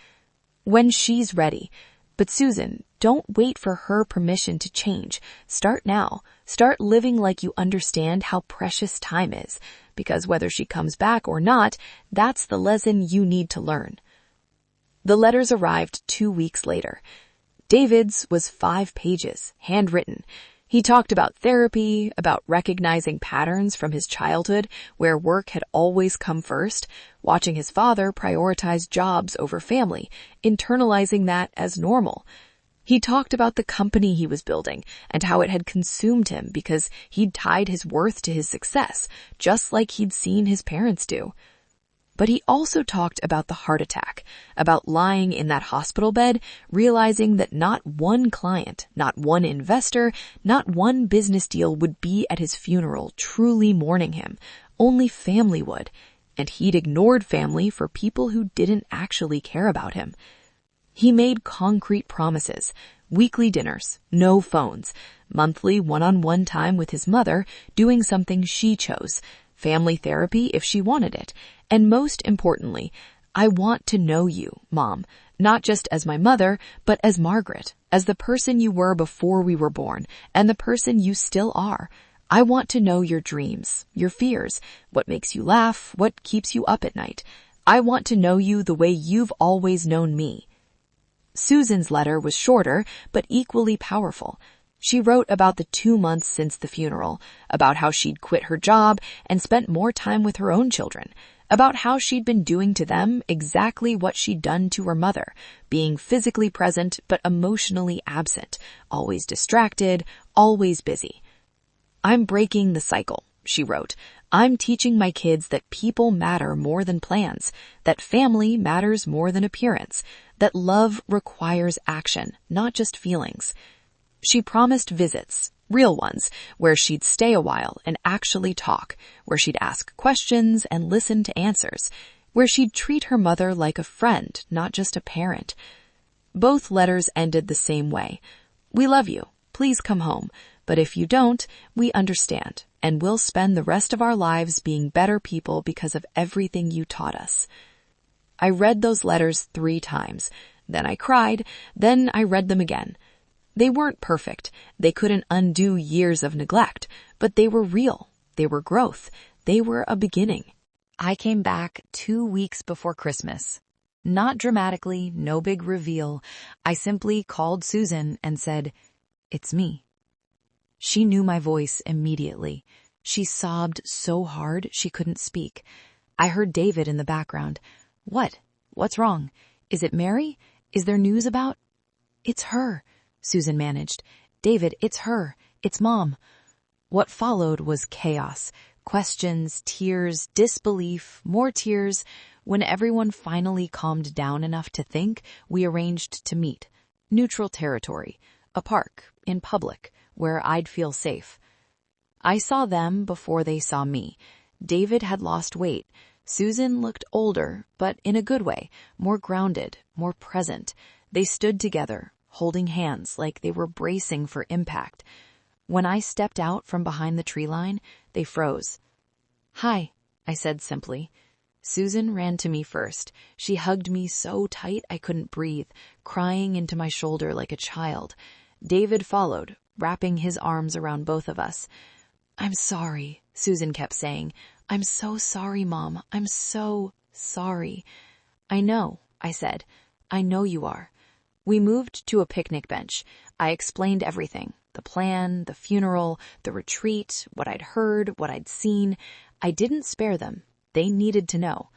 When she's ready. But Susan, don't wait for her permission to change. Start now. Start living like you understand how precious time is. Because whether she comes back or not, that's the lesson you need to learn. The letters arrived 2 weeks later. David's was 5 pages, handwritten. He talked about therapy, about recognizing patterns from his childhood where work had always come first, watching his father prioritize jobs over family, internalizing that as normal. He talked about the company he was building and how it had consumed him because he'd tied his worth to his success, just like he'd seen his parents do. But he also talked about the heart attack, about lying in that hospital bed, realizing that not one client, not one investor, not one business deal would be at his funeral truly mourning him. Only family would. And he'd ignored family for people who didn't actually care about him. He made concrete promises. Weekly dinners, no phones, monthly one-on-one time with his mother, doing something she chose, family therapy if she wanted it. And most importantly, I want to know you, Mom, not just as my mother, but as Margaret, as the person you were before we were born, and the person you still are. I want to know your dreams, your fears, what makes you laugh, what keeps you up at night. I want to know you the way you've always known me. Susan's letter was shorter, but equally powerful. She wrote about the 2 months since the funeral, about how she'd quit her job and spent more time with her own children, about how she'd been doing to them exactly what she'd done to her mother, being physically present but emotionally absent, always distracted, always busy. I'm breaking the cycle, she wrote. I'm teaching my kids that people matter more than plans, that family matters more than appearance, that love requires action, not just feelings. She promised visits, real ones, where she'd stay a while and actually talk, where she'd ask questions and listen to answers, where she'd treat her mother like a friend, not just a parent. Both letters ended the same way. We love you. Please come home. But if you don't, we understand, and we'll spend the rest of our lives being better people because of everything you taught us. I read those letters 3 times. Then I cried. Then I read them again. They weren't perfect. They couldn't undo years of neglect, but they were real. They were growth. They were a beginning. I came back 2 weeks before Christmas. Not dramatically, no big reveal. I simply called Susan and said, "It's me." She knew my voice immediately. She sobbed so hard she couldn't speak. I heard David in the background. "What? What's wrong? Is it Mary? Is there news about?" "It's her," Susan managed. "David, it's her. It's Mom." What followed was chaos. Questions, tears, disbelief, more tears. When everyone finally calmed down enough to think, we arranged to meet. Neutral territory. A park. In public. Where I'd feel safe. I saw them before they saw me. David had lost weight. Susan looked older, but in a good way. More grounded, more present. They stood together, holding hands like they were bracing for impact. When I stepped out from behind the tree line, they froze. "Hi," I said simply. Susan ran to me first. She hugged me so tight I couldn't breathe, crying into my shoulder like a child. David followed, wrapping his arms around both of us. "I'm sorry," Susan kept saying. "I'm so sorry, Mom. I'm so sorry." "I know," I said. "I know you are." We moved to a picnic bench. I explained everything. The plan, the funeral, the retreat, what I'd heard, what I'd seen. I didn't spare them. They needed to know.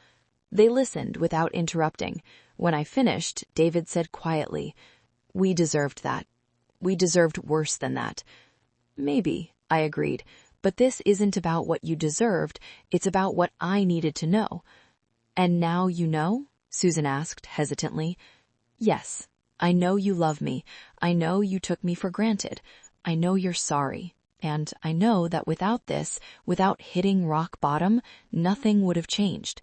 They listened without interrupting. When I finished, David said quietly, "We deserved that. We deserved worse than that." "Maybe," I agreed, "but this isn't about what you deserved. It's about what I needed to know." "And now you know?" Susan asked hesitantly. "Yes. I know you love me. I know you took me for granted. I know you're sorry. And I know that without this, without hitting rock bottom, nothing would have changed."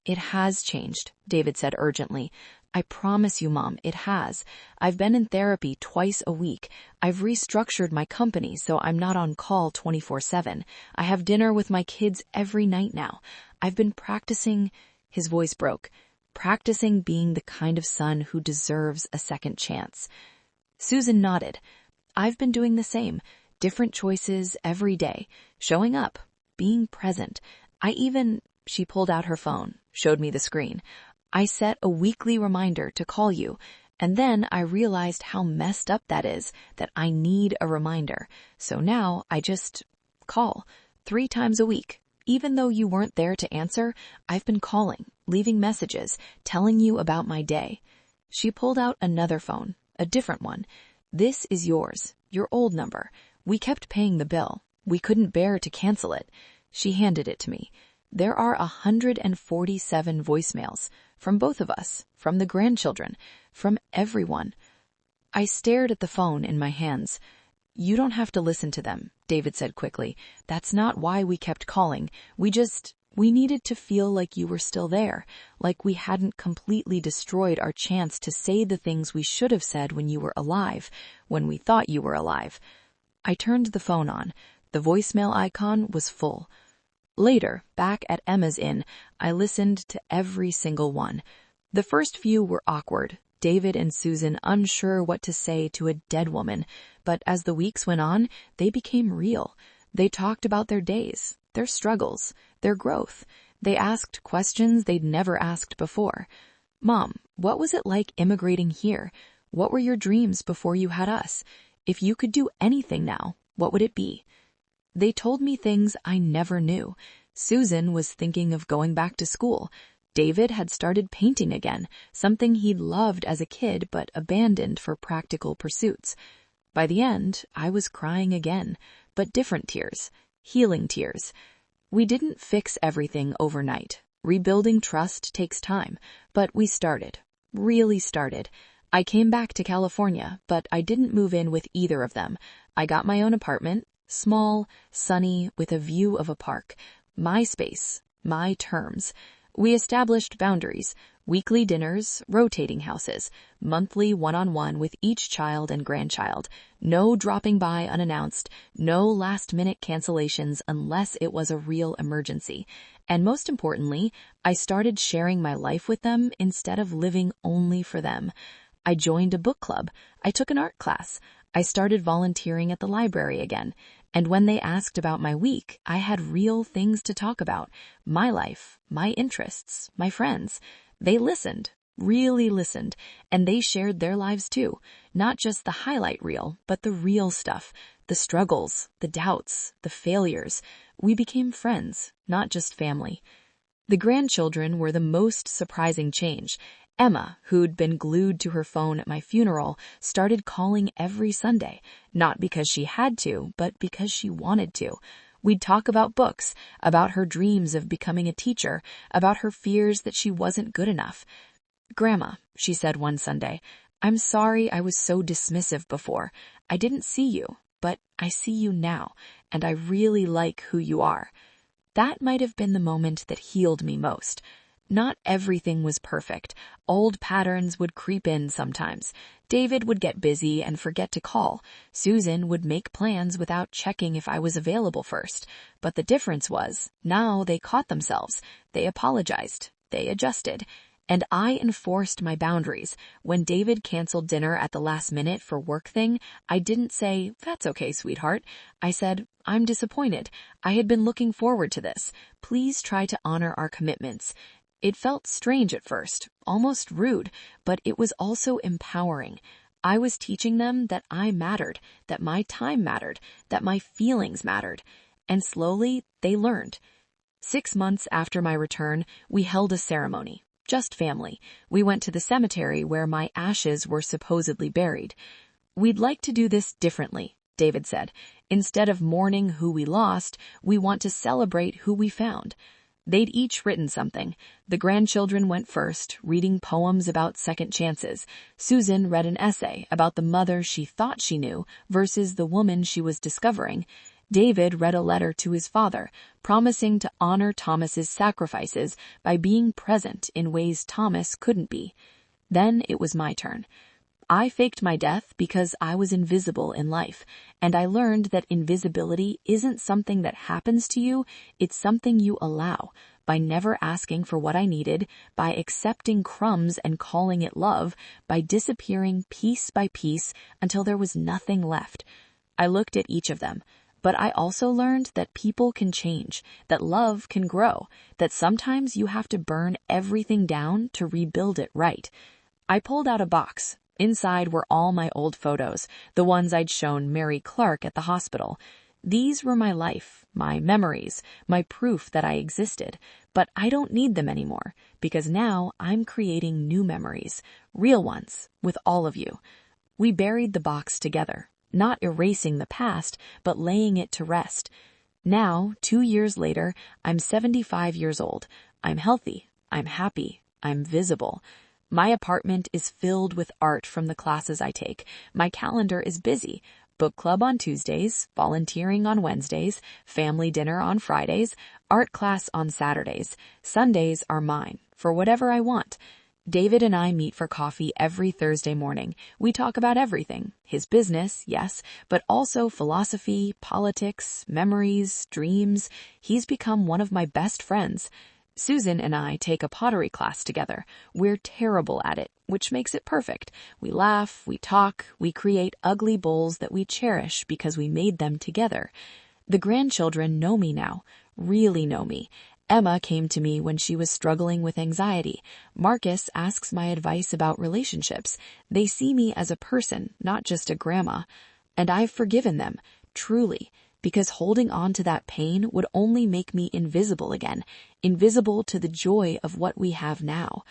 "It has changed," David said urgently. "I promise you, Mom, it has. I've been in therapy twice a week. I've restructured my company so I'm not on call 24/7. I have dinner with my kids every night now. I've been practicing," his voice broke, "practicing being the kind of son who deserves a second chance." Susan nodded. "I've been doing the same. Different choices every day. Showing up. Being present. She pulled out her phone, showed me the screen. "I set a weekly reminder to call you, and then I realized how messed up that is, that I need a reminder. So now I just call 3 times a week. Even though you weren't there to answer, I've been calling, leaving messages, telling you about my day." She pulled out another phone, a different one. "This is yours, your old number. We kept paying the bill. We couldn't bear to cancel it." She handed it to me. "There are 147 voicemails. From both of us, from the grandchildren, from everyone." I stared at the phone in my hands. "You don't have to listen to them," David said quickly. "That's not why we kept calling. We needed to feel like you were still there, like we hadn't completely destroyed our chance to say the things we should have said when you were alive, when we thought you were alive." I turned the phone on. The voicemail icon was full. Later, back at Emma's Inn, I listened to every single one. The first few were awkward, David and Susan unsure what to say to a dead woman, but as the weeks went on, they became real. They talked about their days, their struggles, their growth. They asked questions they'd never asked before. "Mom, what was it like immigrating here? What were your dreams before you had us? If you could do anything now, what would it be?" They told me things I never knew. Susan was thinking of going back to school. David had started painting again, something he'd loved as a kid but abandoned for practical pursuits. By the end, I was crying again, but different tears, healing tears. We didn't fix everything overnight. Rebuilding trust takes time, but we started, really started. I came back to California, but I didn't move in with either of them. I got my own apartment, small, sunny, with a view of a park. My space, my terms. We established boundaries, weekly dinners, rotating houses, monthly one-on-one with each child and grandchild. No dropping by unannounced, no last-minute cancellations unless it was a real emergency. And most importantly, I started sharing my life with them instead of living only for them. I joined a book club. I took an art class. I started volunteering at the library again. And when they asked about my week, I had real things to talk about. My life, my interests, my friends. They listened, really listened, and they shared their lives too. Not just the highlight reel, but the real stuff. The struggles, the doubts, the failures. We became friends, not just family. The grandchildren were the most surprising change. Emma, who'd been glued to her phone at my funeral, started calling every Sunday, not because she had to, but because she wanted to. We'd talk about books, about her dreams of becoming a teacher, about her fears that she wasn't good enough. "Grandma," she said one Sunday, "I'm sorry I was so dismissive before. I didn't see you, but I see you now, and I really like who you are." That might have been the moment that healed me most. Not everything was perfect. Old patterns would creep in sometimes. David would get busy and forget to call. Susan would make plans without checking if I was available first. But the difference was, now they caught themselves. They apologized. They adjusted. And I enforced my boundaries. When David canceled dinner at the last minute for work thing, I didn't say, "That's okay, sweetheart." I said, "I'm disappointed. I had been looking forward to this. Please try to honor our commitments." It felt strange at first, almost rude, but it was also empowering. I was teaching them that I mattered, that my time mattered, that my feelings mattered. And slowly, they learned. 6 months after my return, we held a ceremony. Just family. We went to the cemetery where my ashes were supposedly buried. "We'd like to do this differently," David said. "Instead of mourning who we lost, we want to celebrate who we found." They'd each written something. The grandchildren went first, reading poems about second chances. Susan read an essay about the mother she thought she knew versus the woman she was discovering. David read a letter to his father, promising to honor Thomas's sacrifices by being present in ways Thomas couldn't be. Then it was my turn. I faked my death because I was invisible in life, and I learned that invisibility isn't something that happens to you, it's something you allow, by never asking for what I needed, by accepting crumbs and calling it love, by disappearing piece by piece until there was nothing left. I looked at each of them, but I also learned that people can change, that love can grow, that sometimes you have to burn everything down to rebuild it right. I pulled out a box. Inside were all my old photos, the ones I'd shown Mary Clark at the hospital. These were my life, my memories, my proof that I existed. But I don't need them anymore, because now I'm creating new memories, real ones, with all of you. We buried the box together, not erasing the past, but laying it to rest. Now, 2 years later, I'm 75 years old. I'm healthy. I'm happy. I'm visible. My apartment is filled with art from the classes I take. My calendar is busy. Book club on Tuesdays, volunteering on Wednesdays, family dinner on Fridays, art class on Saturdays. Sundays are mine, for whatever I want. David and I meet for coffee every Thursday morning. We talk about everything. His business, yes, but also philosophy, politics, memories, dreams. He's become one of my best friends. Susan and I take a pottery class together. We're terrible at it, which makes it perfect. We laugh, we talk, we create ugly bowls that we cherish because we made them together. The grandchildren know me now, really know me. Emma came to me when she was struggling with anxiety. Marcus asks my advice about relationships. They see me as a person, not just a grandma. And I've forgiven them, truly. Because holding on to that pain would only make me invisible again, invisible to the joy of what we have now.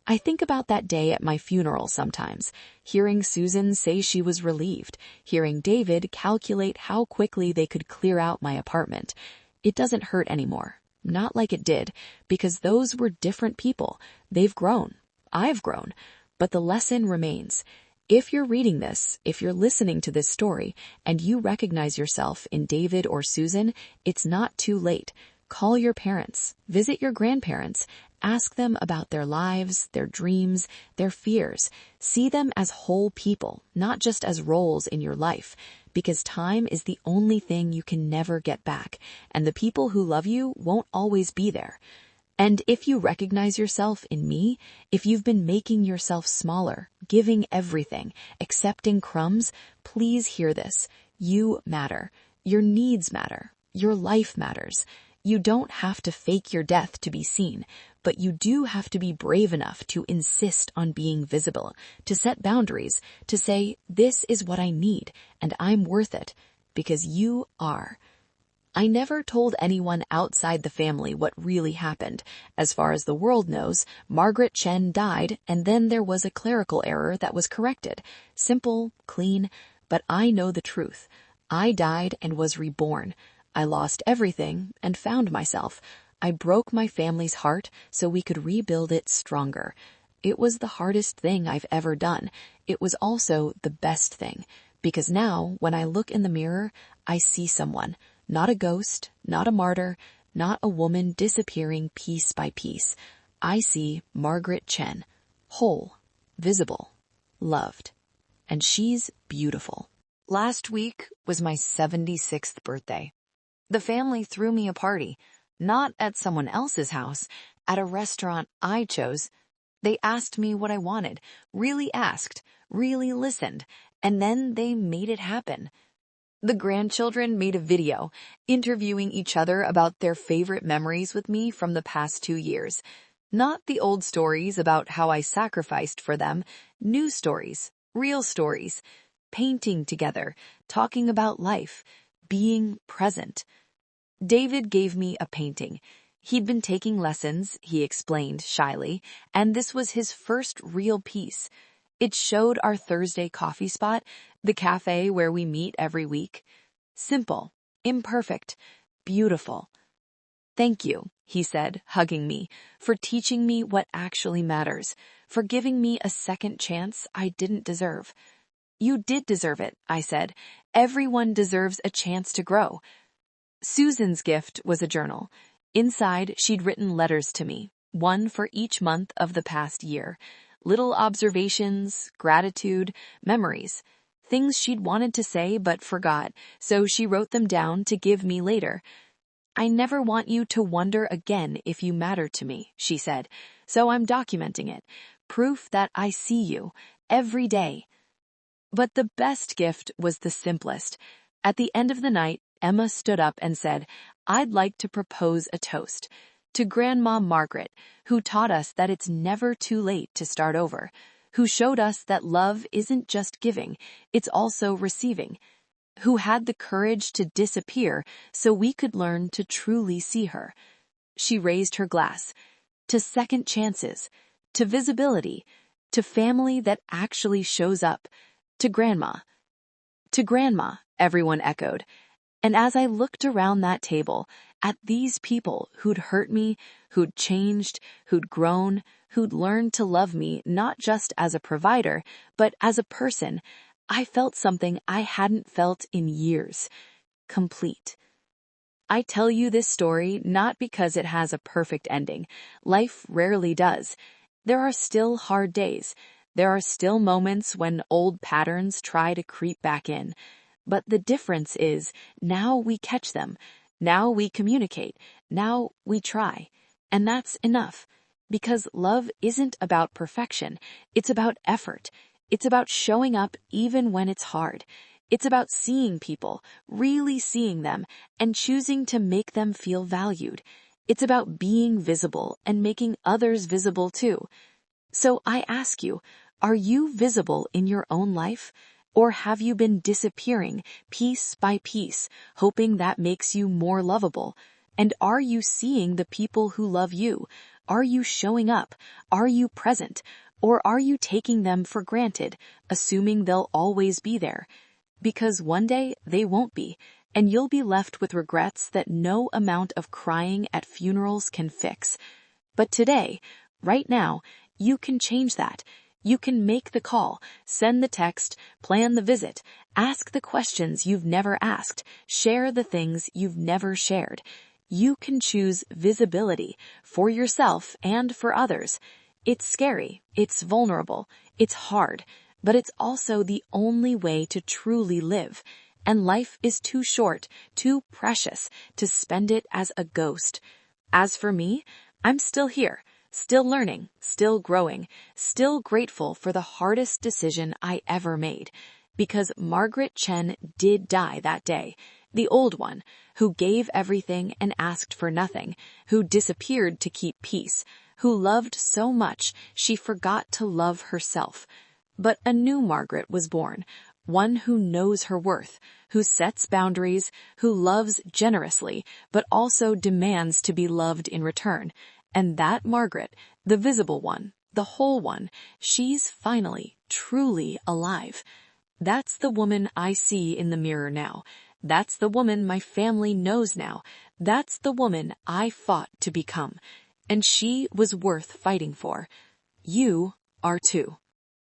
I think about that day at my funeral sometimes, hearing Susan say she was relieved, hearing David calculate how quickly they could clear out my apartment. It doesn't hurt anymore, not like it did, because those were different people. They've grown. I've grown. But the lesson remains. If you're reading this, if you're listening to this story, and you recognize yourself in David or Susan, it's not too late. Call your parents, visit your grandparents, ask them about their lives, their dreams, their fears. See them as whole people, not just as roles in your life, because time is the only thing you can never get back, and the people who love you won't always be there. And if you recognize yourself in me, if you've been making yourself smaller, giving everything, accepting crumbs, please hear this. You matter. Your needs matter. Your life matters. You don't have to fake your death to be seen, but you do have to be brave enough to insist on being visible, to set boundaries, to say, this is what I need, and I'm worth it, because you are. I never told anyone outside the family what really happened. As far as the world knows, Margaret Chen died, and then there was a clerical error that was corrected. Simple, clean, but I know the truth. I died and was reborn. I lost everything and found myself. I broke my family's heart so we could rebuild it stronger. It was the hardest thing I've ever done. It was also the best thing, because now, when I look in the mirror, I see someone. Not a ghost, not a martyr, not a woman disappearing piece by piece. I see Margaret Chen, whole, visible, loved, and she's beautiful. Last week was my 76th birthday. The family threw me a party, not at someone else's house, at a restaurant I chose. They asked me what I wanted, really asked, really listened, and then they made it happen. The grandchildren made a video, interviewing each other about their favorite memories with me from the past 2 years. Not the old stories about how I sacrificed for them, new stories, real stories, painting together, talking about life, being present. David gave me a painting. He'd been taking lessons, he explained shyly, and this was his first real piece. It showed our Thursday coffee spot, the cafe where we meet every week. Simple, imperfect, beautiful. Thank you, he said, hugging me, for teaching me what actually matters, for giving me a second chance I didn't deserve. You did deserve it, I said. Everyone deserves a chance to grow. Susan's gift was a journal. Inside, she'd written letters to me, one for each month of the past year. Little observations, gratitude, memories. Things she'd wanted to say but forgot, so she wrote them down to give me later. I never want you to wonder again if you matter to me, she said, so I'm documenting it. Proof that I see you, every day. But the best gift was the simplest. At the end of the night, Emma stood up and said, I'd like to propose a toast to Grandma Margaret, who taught us that it's never too late to start over, who showed us that love isn't just giving, it's also receiving, who had the courage to disappear so we could learn to truly see her. She raised her glass. To second chances, to visibility, to family that actually shows up, to Grandma. To Grandma, everyone echoed. And as I looked around that table, at these people who'd hurt me, who'd changed, who'd grown, who'd learned to love me not just as a provider, but as a person, I felt something I hadn't felt in years. Complete. I tell you this story not because it has a perfect ending. Life rarely does. There are still hard days. There are still moments when old patterns try to creep back in. But the difference is, now we catch them, now we communicate, now we try. And that's enough. Because love isn't about perfection, it's about effort. It's about showing up even when it's hard. It's about seeing people, really seeing them, and choosing to make them feel valued. It's about being visible and making others visible too. So I ask you, are you visible in your own life? Or have you been disappearing piece by piece, hoping that makes you more lovable? And are you seeing the people who love you? Are you showing up? Are you present? Or are you taking them for granted, assuming they'll always be there? Because one day they won't be, and you'll be left with regrets that no amount of crying at funerals can fix. But today, right now, you can change that. You can make the call, send the text, plan the visit, ask the questions you've never asked, share the things you've never shared. You can choose visibility for yourself and for others. It's scary, it's vulnerable, it's hard, but it's also the only way to truly live. And life is too short, too precious to spend it as a ghost. As for me, I'm still here. Still learning, still growing, still grateful for the hardest decision I ever made. Because Margaret Chen did die that day. The old one, who gave everything and asked for nothing, who disappeared to keep peace, who loved so much she forgot to love herself. But a new Margaret was born, one who knows her worth, who sets boundaries, who loves generously, but also demands to be loved in return. And that Margaret, the visible one, the whole one, she's finally, truly alive. That's the woman I see in the mirror now. That's the woman my family knows now. That's the woman I fought to become. And she was worth fighting for. You are too.